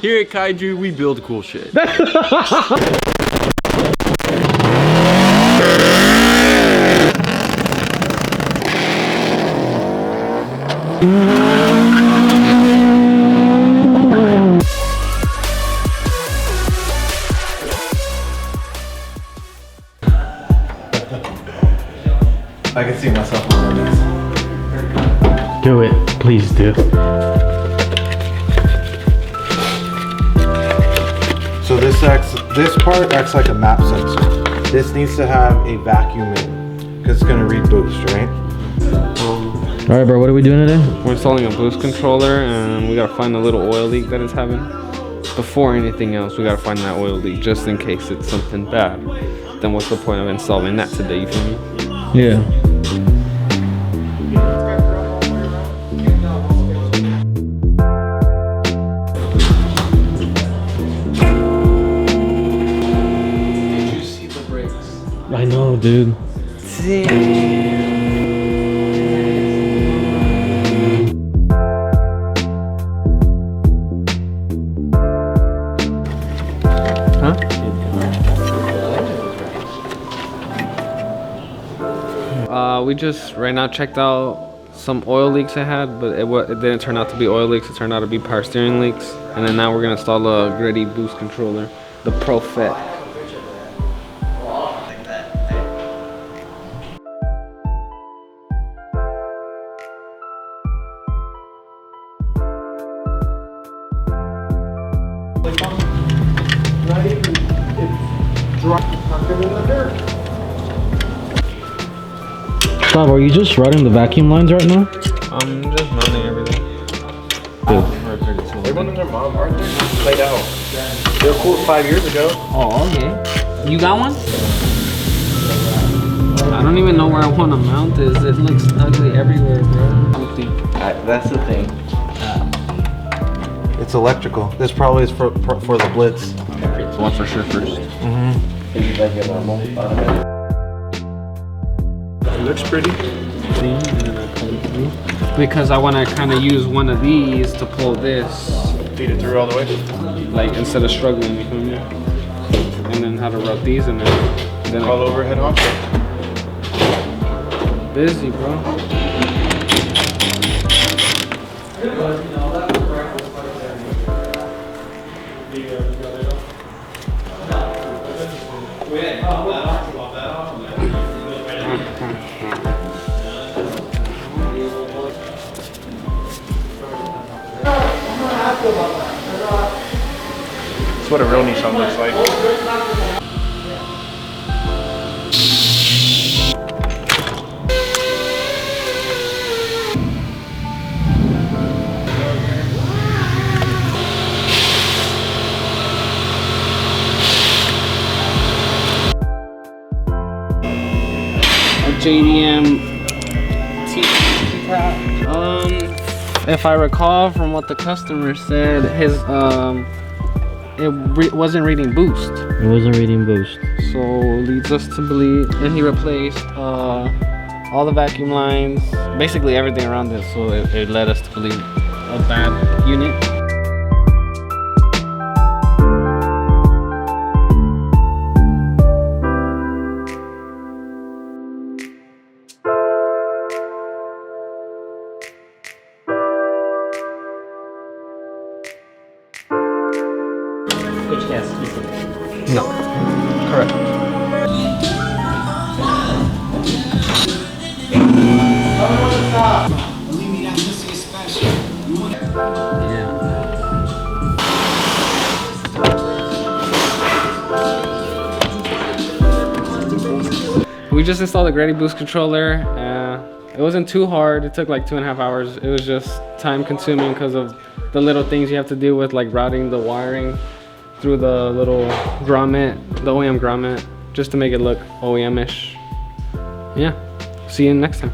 Here at Kaiju, we build cool shit. I can see myself on this. Do it, please do. So this part acts like a map sensor. This needs to have a vacuum in, because it's gonna read boost, right? All right, bro, what are we doing today? We're installing a boost controller, and we gotta find the little oil leak that it's having. Before anything else, we gotta find that oil leak just in case it's something bad. Then what's the point of installing that today, you feel me? Yeah. I know, dude. Huh? We just right now checked out some oil leaks I had, but it didn't turn out to be oil leaks. It turned out to be power steering leaks. And then now we're gonna install a GReddy boost controller, the Profec. Not even, it's tucked in the dirt. Stop, are you just running the vacuum lines right now? I'm just mounting everything. Good. They went in their mom, aren't they? Laid out. They were cool 5 years ago. Oh, okay. You got one? I don't even know where I want to mount this. It looks ugly everywhere, bro. That's the thing. It's electrical. This probably is for the blitz. It's one for sure first. It looks pretty. Because I want to kind of use one of these to pull this, Feed it through all the way. like instead of struggling, you feel me? And then how to route these, and then All overhead honcho. busy, bro. That's what a real Nissan looks like. JDM T-Tap. If I recall from what the customer said, his wasn't reading boost. It wasn't reading boost. So leads us to believe, and he replaced all the vacuum lines, basically everything around it. So it led us to believe a bad unit. No. Correct. Yeah. We just installed the GReddy boost controller. It wasn't too hard. It took like 2.5 hours. It was just time consuming because of the little things you have to do with like routing the wiring through the little grommet, the OEM grommet, just to make it look OEM-ish. Yeah, see you next time.